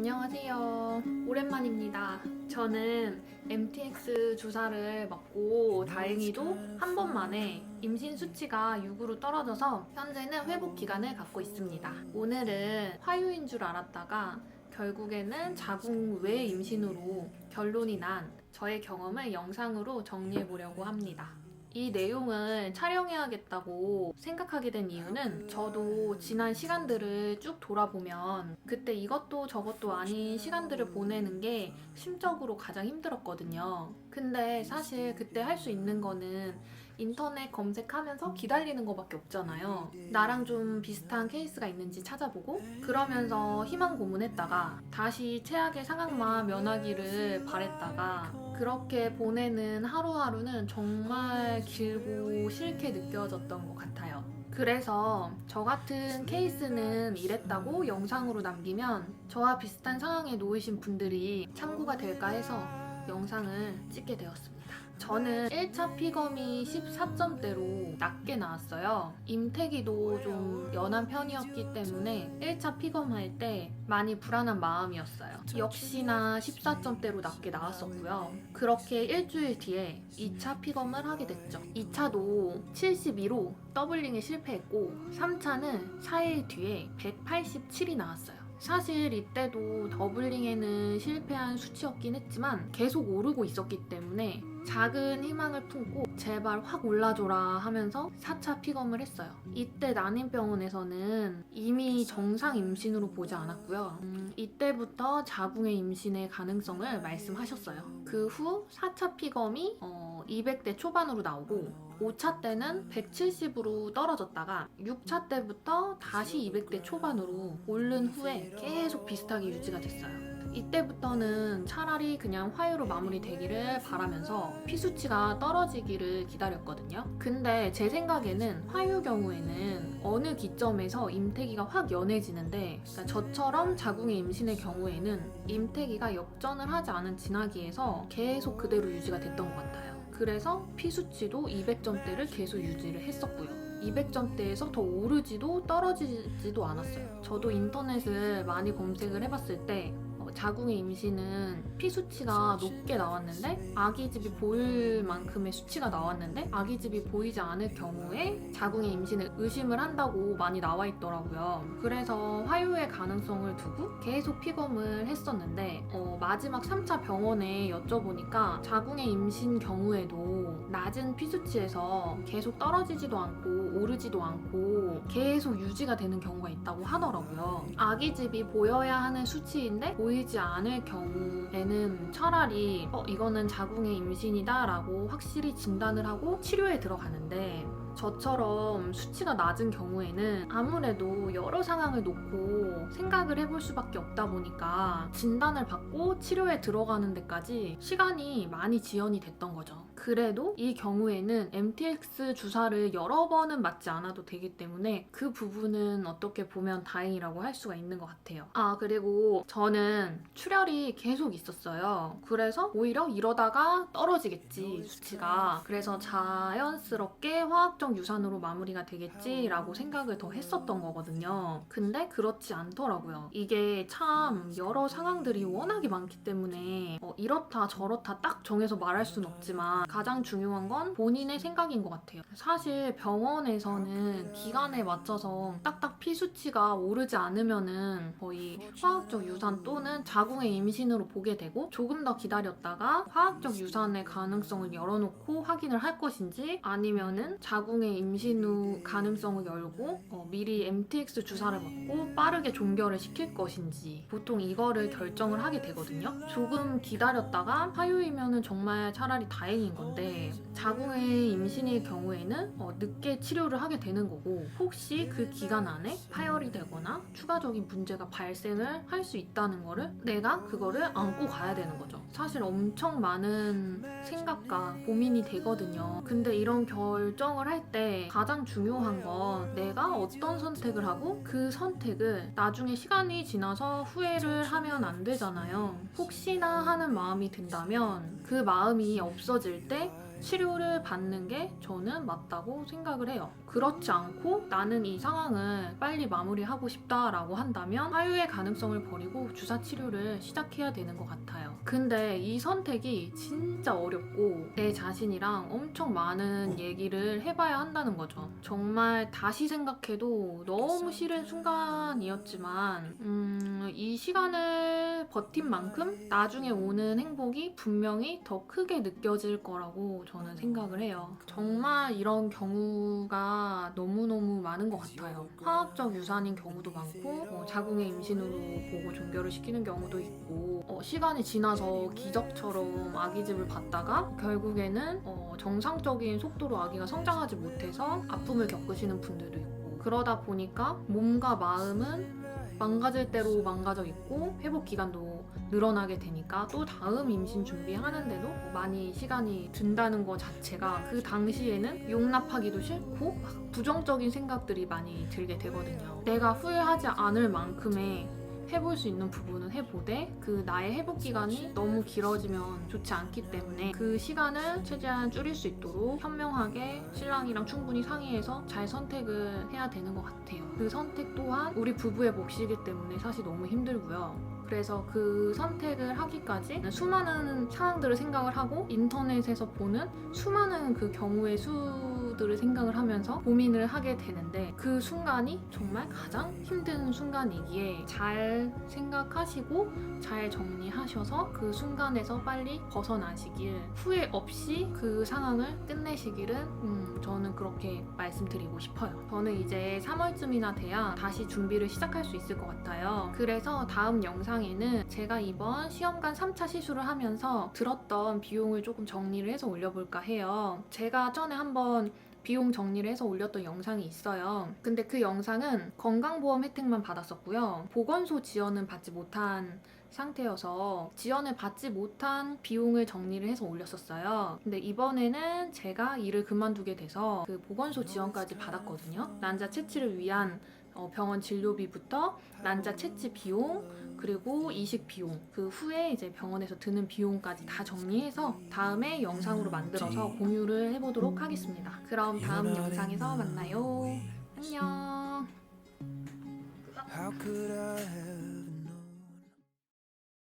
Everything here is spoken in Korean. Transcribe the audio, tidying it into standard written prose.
안녕하세요. 오랜만입니다. 저는 MTX 주사를 맞고 다행히도 한 번 만에 임신 수치가 6으로 떨어져서 현재는 회복 기간을 갖고 있습니다. 오늘은 화유인 줄 알았다가 결국에는 자궁 외 임신으로 결론이 난 저의 경험을 영상으로 정리해 보려고 합니다. 이 내용을 촬영해야겠다고 생각하게 된 이유는 저도 지난 시간들을 쭉 돌아보면 그때 이것도 저것도 아닌 시간들을 보내는 게 심적으로 가장 힘들었거든요. 근데 사실 그때 할 수 있는 거는 인터넷 검색하면서 기다리는 거밖에 없잖아요. 나랑 좀 비슷한 케이스가 있는지 찾아보고 그러면서 희망 고문했다가 다시 최악의 상황만 면하기를 바랬다가 그렇게 보내는 하루하루는 정말 길고 싫게 느껴졌던 것 같아요. 그래서 저 같은 케이스는 이랬다고 영상으로 남기면 저와 비슷한 상황에 놓이신 분들이 참고가 될까 해서 영상을 찍게 되었습니다. 저는 1차 피검이 14점대로 낮게 나왔어요. 임태기도 좀 연한 편이었기 때문에 1차 피검할 때 많이 불안한 마음이었어요. 역시나 14점대로 낮게 나왔었고요. 그렇게 일주일 뒤에 2차 피검을 하게 됐죠. 2차도 72로 더블링에 실패했고 3차는 4일 뒤에 187이 나왔어요. 사실 이때도 더블링에는 실패한 수치였긴 했지만 계속 오르고 있었기 때문에 작은 희망을 품고 제발 확 올라줘라 하면서 4차 피검을 했어요. 이때 난임병원에서는 이미 정상 임신으로 보지 않았고요. 이때부터 자궁의 임신의 가능성을 말씀하셨어요. 그 후 4차 피검이 200대 초반으로 나오고 5차 때는 170으로 떨어졌다가 6차 때부터 다시 200대 초반으로 오른 후에 계속 비슷하게 유지가 됐어요. 이때부터는 차라리 그냥 화유로 마무리되기를 바라면서 피수치가 떨어지기를 기다렸거든요. 근데 제 생각에는 화유 경우에는 어느 기점에서 임태기가 확 연해지는데 그러니까 저처럼 자궁의 임신의 경우에는 임태기가 역전을 하지 않은 진화기에서 계속 그대로 유지가 됐던 것 같아요. 그래서 피수치도 200점대를 계속 유지를 했었고요. 200점대에서 더 오르지도 떨어지지도 않았어요. 저도 인터넷을 많이 검색을 해봤을 때 자궁의 임신은 피수치가 높게 나왔는데 아기집이 보일 만큼의 수치가 나왔는데 아기집이 보이지 않을 경우에 자궁의 임신을 의심을 한다고 많이 나와 있더라고요. 그래서 화유의 가능성을 두고 계속 피검을 했었는데 마지막 3차 병원에 여쭤보니까 자궁의 임신 경우에도 낮은 피수치에서 계속 떨어지지도 않고 오르지도 않고 계속 유지가 되는 경우가 있다고 하더라고요. 아기집이 보여야 하는 수치인데 보이지 않을 경우에는 차라리 이거는 자궁의 임신이다 라고 확실히 진단을 하고 치료에 들어가는데 저처럼 수치가 낮은 경우에는 아무래도 여러 상황을 놓고 생각을 해볼 수밖에 없다 보니까 진단을 받고 치료에 들어가는 데까지 시간이 많이 지연이 됐던 거죠. 그래도 이 경우에는 MTX 주사를 여러 번은 맞지 않아도 되기 때문에 그 부분은 어떻게 보면 다행이라고 할 수가 있는 것 같아요. 그리고 저는 출혈이 계속 있었어요. 그래서 오히려 이러다가 떨어지겠지 수치가. 그래서 자연스럽게 화학적 유산으로 마무리가 되겠지라고 생각을 더 했었던 거거든요. 근데 그렇지 않더라고요. 이게 참 여러 상황들이 워낙에 많기 때문에 이렇다 저렇다 딱 정해서 말할 수는 없지만 가장 중요한 건 본인의 생각인 것 같아요. 사실 병원에서는 기간에 맞춰서 딱딱 피수치가 오르지 않으면은 거의 화학적 유산 또는 자궁의 임신으로 보게 되고 조금 더 기다렸다가 화학적 유산의 가능성을 열어놓고 확인을 할 것인지 아니면은 자궁의 임신 후 가능성을 열고 미리 MTX 주사를 맞고 빠르게 종결을 시킬 것인지 보통 이거를 결정을 하게 되거든요. 조금 기다렸다가 화유이면은 정말 차라리 다행인 건데 자궁의 임신일 경우에는 늦게 치료를 하게 되는 거고 혹시 그 기간 안에 파열이 되거나 추가적인 문제가 발생을 할 수 있다는 거를 내가 그거를 안고 가야 되는 거죠. 사실 엄청 많은 생각과 고민이 되거든요. 근데 이런 결정을 할 때 가장 중요한 건 내가 어떤 선택을 하고 그 선택을 나중에 시간이 지나서 후회를 하면 안 되잖아요. 혹시나 하는 마음이 든다면 그 마음이 없어질 때 치료를 받는 게 저는 맞다고 생각을 해요. 그렇지 않고 나는 이 상황을 빨리 마무리하고 싶다라고 한다면 사유의 가능성을 버리고 주사 치료를 시작해야 되는 것 같아요. 근데 이 선택이 진짜 어렵고 내 자신이랑 엄청 많은 얘기를 해봐야 한다는 거죠. 정말 다시 생각해도 너무 싫은 순간이었지만 이 시간을 버틴 만큼 나중에 오는 행복이 분명히 더 크게 느껴질 거라고 저는 생각을 해요. 정말 이런 경우가 너무너무 많은 것 같아요. 화학적 유산인 경우도 많고 자궁의 임신으로 보고 종결을 시키는 경우도 있고 시간이 지나서 기적처럼 아기집을 받다가 결국에는 정상적인 속도로 아기가 성장하지 못해서 아픔을 겪으시는 분들도 있고 그러다 보니까 몸과 마음은 망가질 대로 망가져 있고 회복 기간도 늘어나게 되니까 또 다음 임신 준비하는데도 많이 시간이 든다는 것 자체가 그 당시에는 용납하기도 싫고 막 부정적인 생각들이 많이 들게 되거든요. 내가 후회하지 않을 만큼의 해볼 수 있는 부분은 해보되 그 나의 회복 기간이 너무 길어지면 좋지 않기 때문에 그 시간을 최대한 줄일 수 있도록 현명하게 신랑이랑 충분히 상의해서 잘 선택을 해야 되는 것 같아요. 그 선택 또한 우리 부부의 몫이기 때문에 사실 너무 힘들고요. 그래서 그 선택을 하기까지 수많은 상황들을 생각을 하고 인터넷에서 보는 수많은 그 경우의 수들을 생각을 하면서 고민을 하게 되는데 그 순간이 정말 가장 힘든 순간이기에 잘 생각하시고 잘 정리하셔서 그 순간에서 빨리 벗어나시길 후회 없이 그 상황을 끝내시기를 저는 그렇게 말씀드리고 싶어요. 저는 이제 3월쯤이나 돼야 다시 준비를 시작할 수 있을 것 같아요. 그래서 다음 영상에는 제가 이번 시험관 3차 시술을 하면서 들었던 비용을 조금 정리를 해서 올려볼까 해요. 제가 전에 한번 비용 정리를 해서 올렸던 영상이 있어요. 근데 그 영상은 건강보험 혜택만 받았었고요. 보건소 지원은 받지 못한 상태여서 지원을 받지 못한 비용을 정리를 해서 올렸었어요. 근데 이번에는 제가 일을 그만두게 돼서 그 보건소 지원까지 받았거든요. 난자 채취를 위한 병원 진료비부터 난자 채취 비용 그리고 이식 비용 그 후에 이제 병원에서 드는 비용까지 다 정리해서 다음에 영상으로 만들어서 공유를 해보도록 하겠습니다. 그럼 다음 영상에서 만나요. 안녕.